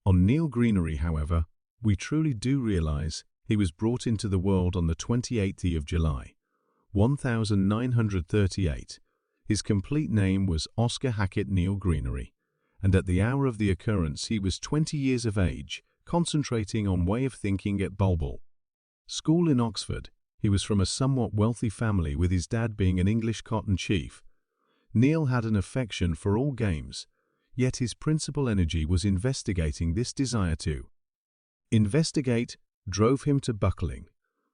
On Neil Greenery, however, we truly do realize he was brought into the world on the 28th of July, 1938. His complete name was Oscar Hackett Neil Greenery, and at the hour of the occurrence he was 20 years of age, concentrating on way of thinking at Bulbul. School in Oxford. He was from a somewhat wealthy family, with his dad being an English cotton chief. Neil had an affection for all games, yet his principal energy was investigating. This desire to investigate drove him to buckling,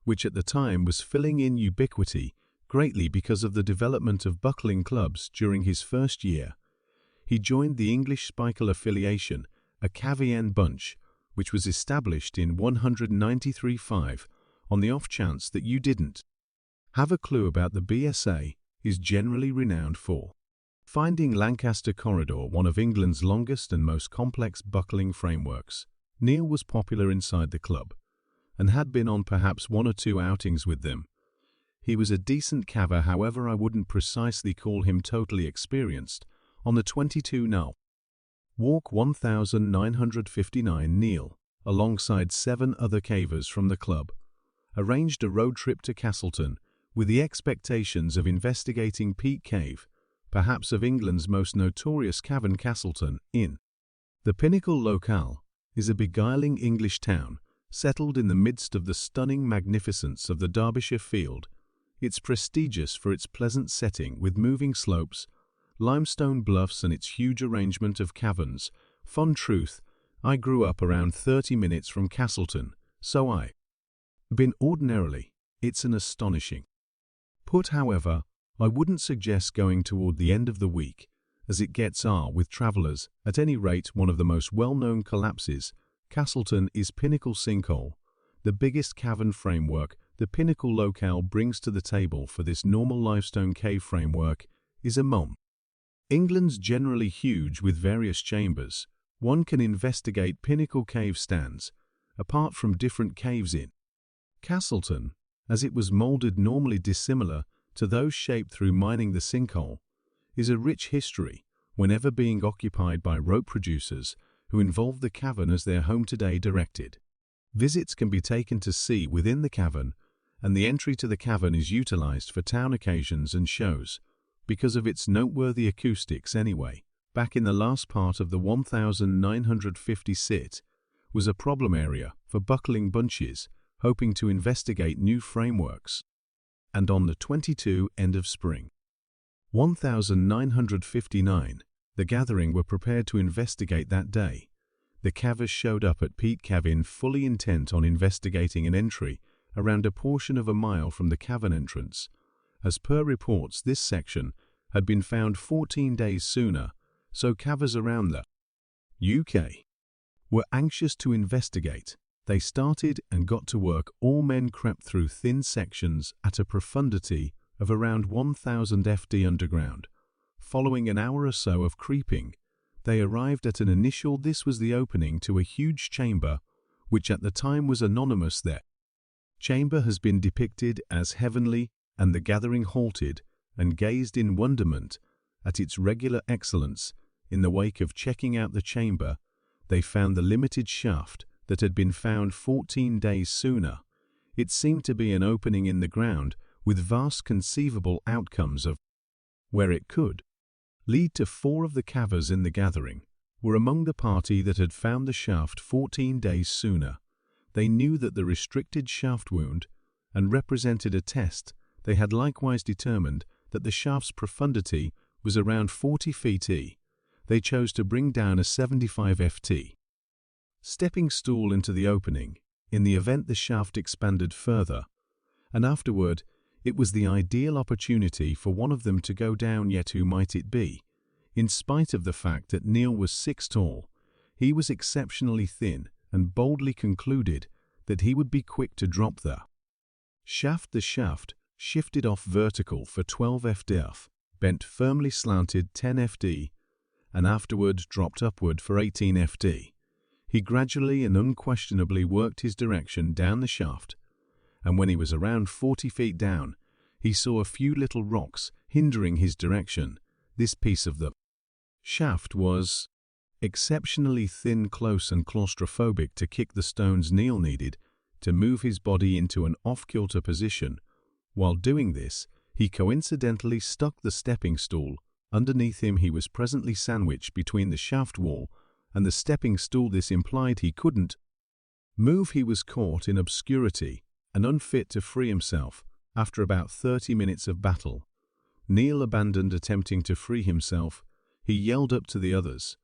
which at the time was filling in ubiquity greatly because of the development of buckling clubs during his first year. He joined the English Spikel affiliation, a Cavian bunch, which was established in 193.5, on the off chance that you didn't have a clue about the BSA, is generally renowned for finding Lancaster Corridor, one of England's longest and most complex buckling frameworks. Neil was popular inside the club, and had been on perhaps 1 or 2 outings with them. He was a decent caver, however I wouldn't precisely call him totally experienced. On the 22 null walk 1959, Neil, alongside 7 other cavers from the club, arranged a road trip to Castleton with the expectations of investigating Peak Cave, perhaps of England's most notorious cavern. Castleton, in the Pinnacle locale, is a beguiling English town settled in the midst of the stunning magnificence of the Derbyshire Field. It's prestigious for its pleasant setting with moving slopes, limestone bluffs, and its huge arrangement of caverns. Fun truth, I grew up around 30 minutes from Castleton, so I been ordinarily. It's an astonishing put. However, I wouldn't suggest going toward the end of the week, as it gets with travelers. At any rate, one of the most well-known collapses, Castleton, is Pinnacle Sinkhole, the biggest cavern framework the Pinnacle locale brings to the table for this normal limestone cave framework is a mom. England's generally huge with various chambers. One can investigate Pinnacle cave stands, apart from different caves in Castleton, as it was molded normally dissimilar to those shaped through mining. The sinkhole is a rich history, whenever being occupied by rope producers who involve the cavern as their home today. Directed visits can be taken to see within the cavern, and the entry to the cavern is utilized for town occasions and shows, because of its noteworthy acoustics anyway. Back in the last part of the 1950 sit, was a problem area for buckling bunches hoping to investigate new frameworks. And on the 22 end of spring 1959, the gathering were prepared to investigate that day. The cavers showed up at Peak Cavern fully intent on investigating an entry around a portion of a mile from the cavern entrance. As per reports, this section had been found 14 days sooner, so cavers around the UK were anxious to investigate. They started and got to work. All men crept through thin sections at a profundity of around 1,000 FT underground. Following an hour or so of creeping, they arrived at an initial. This was the opening to a huge chamber, which at the time was anonymous. Their chamber has been depicted as heavenly, and the gathering halted and gazed in wonderment at its regular excellence. In the wake of checking out the chamber, they found the limited shaft that had been found 14 days sooner. It seemed to be an opening in the ground with vast conceivable outcomes of where it could lead to. 4 of the cavers in the gathering were among the party that had found the shaft 14 days sooner. They knew that the restricted shaft wound and represented a test. They had likewise determined that the shaft's profundity was around 40 feet. They chose to bring down a 75 FT stepping stool into the opening, in the event the shaft expanded further, and afterward it was the ideal opportunity for one of them to go down. Yet who might it be? In spite of the fact that Neil was 6 tall, he was exceptionally thin, and boldly concluded that he would be quick to drop the shaft. The shaft shifted off vertical for 12 FT, bent firmly slanted 10 FT, and afterward dropped upward for 18 FT. He gradually and unquestionably worked his direction down the shaft, and when he was around 40 feet down, he saw a few little rocks hindering his direction. This piece of the shaft was exceptionally thin, close and claustrophobic to kick the stones Neil needed to move his body into an off-kilter position. While doing this, he coincidentally stuck the stepping stool underneath him. He was presently sandwiched between the shaft wall and the stepping stool. This implied he couldn't move. He was caught in obscurity and unfit to free himself. After about 30 minutes of battle, Neil abandoned attempting to free himself. He yelled up to the others,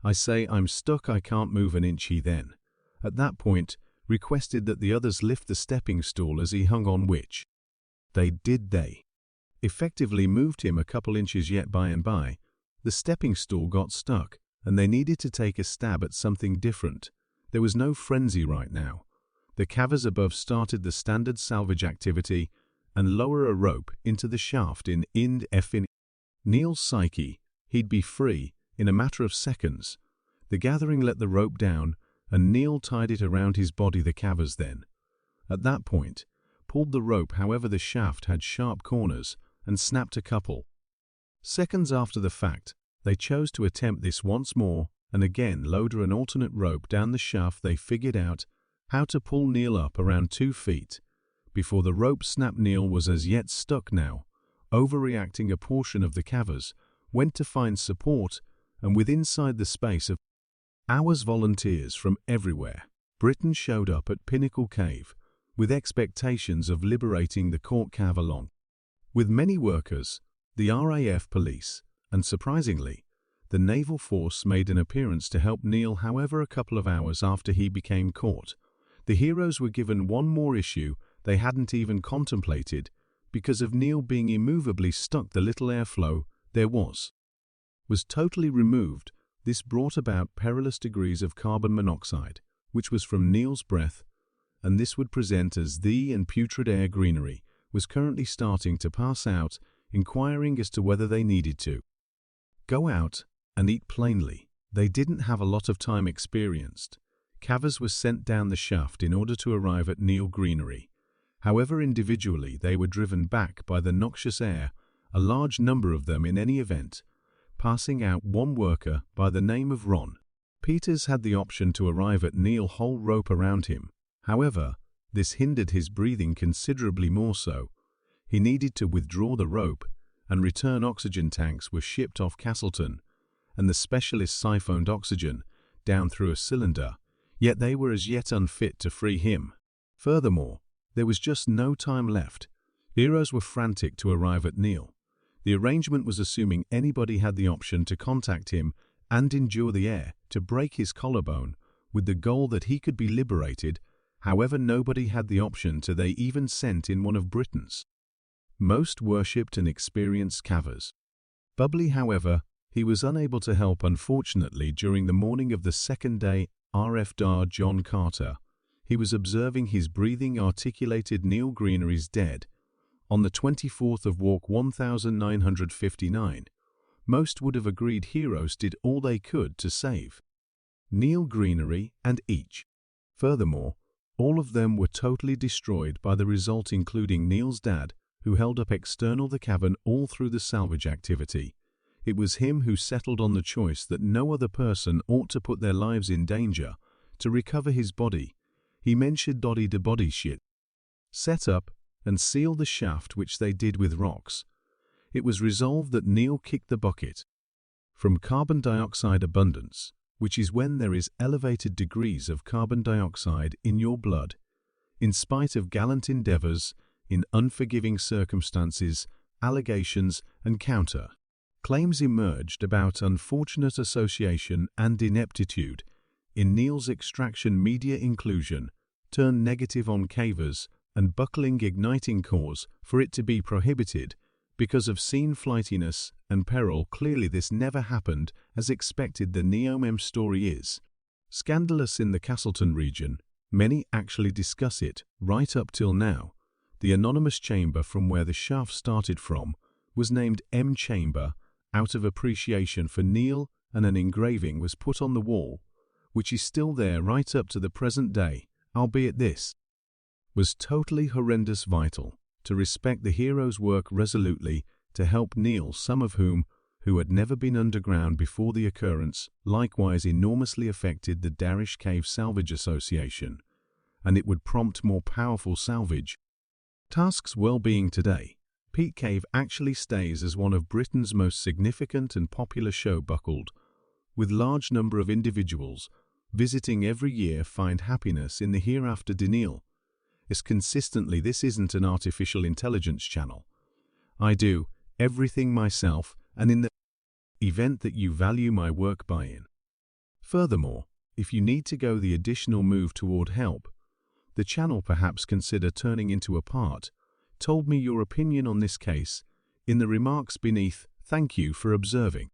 "I say, I'm stuck, I can't move an inch." He then, at that point, requested that the others lift the stepping stool as he hung on, which they did. They effectively moved him a couple inches, yet by and by, the stepping stool got stuck, and they needed to take a stab at something different. There was no frenzy right now. The cavers above started the standard salvage activity and lower a rope into the shaft in Neil's psyche. He'd be free in a matter of seconds. The gathering let the rope down, and Neil tied it around his body. The cavers then, at that point, pulled the rope. However, the shaft had sharp corners and snapped a couple seconds after the fact. They chose to attempt this once more and again load an alternate rope down the shaft. They figured out how to pull Neil up around 2 feet before the rope snapped. Neil was as yet stuck now. Overreacting, a portion of the cavers went to find support, and within inside the space of hours, volunteers from everywhere Britain showed up at Pinnacle Cave with expectations of liberating the caught cave, along with many workers, the RAF police, and surprisingly, the naval force made an appearance to help Neil. However, a couple of hours after he became caught, the heroes were given one more issue they hadn't even contemplated. Because of Neil being immovably stuck, the little airflow there was totally removed. This brought about perilous degrees of carbon monoxide, which was from Neil's breath, and this would present as and putrid air. Greenery was currently starting to pass out, inquiring as to whether they needed to go out and eat. Plainly, they didn't have a lot of time. Experienced cavers were sent down the shaft in order to arrive at Neil Greenery. However, individually they were driven back by the noxious air, a large number of them in any event, passing out. One worker by the name of Ron Peters had the option to arrive at Neil whole rope around him. However, this hindered his breathing considerably more so. He needed to withdraw the rope, and return oxygen tanks were shipped off Castleton, and the specialists siphoned oxygen down through a cylinder, yet they were as yet unfit to free him. Furthermore, there was just no time left. Heroes were frantic to arrive at Neil. The arrangement was assuming anybody had the option to contact him and endure the air to break his collarbone, with the goal that he could be liberated. However, nobody had the option to. They even sent in one of Britain's most worshipped and experienced cavers. Bubbly, however, he was unable to help. Unfortunately, during the morning of the second day, RFDR John Carter, he was observing his breathing, articulated Neil Greenery's dead. On the 24th of walk 1959, most would have agreed heroes did all they could to save Neil Greenery and each. Furthermore, all of them were totally destroyed by the result, including Neil's dad, who held up external the cavern all through the salvage activity. It was him who settled on the choice that no other person ought to put their lives in danger to recover his body. He mentioned the body shit set up and seal the shaft, which they did with rocks. It was resolved that Neil kicked the bucket from carbon dioxide abundance, which is when there is elevated degrees of carbon dioxide in your blood. In spite of gallant endeavors, in unforgiving circumstances, allegations and counter claims emerged about unfortunate association and ineptitude in Neil's extraction. Media inclusion turned negative on cavers and buckling, igniting cause for it to be prohibited because of scene flightiness and peril. Clearly this never happened as expected. The Neomem story is scandalous in the Castleton region. Many actually discuss it. Right up till now, the anonymous chamber from where the shaft started from was named M Chamber out of appreciation for Neil, and an engraving was put on the wall, which is still there right up to the present day, albeit this was totally horrendous. Vital to respect the hero's work resolutely to help Neil, some of whom who had never been underground before the occurrence, likewise enormously affected the Darish Cave Salvage Association, and it would prompt more powerful salvage tasks. Well-being today, Peat Cave actually stays as one of Britain's most significant and popular show buckled, with large number of individuals visiting every year find happiness in the hereafter. Denial is consistently, this isn't an artificial intelligence channel. I do everything myself, and in the event that you value my work, buy in. Furthermore, if you need to go the additional move toward help the channel, perhaps consider turning into a part. Told me your opinion on this case in the remarks beneath. Thank you for observing.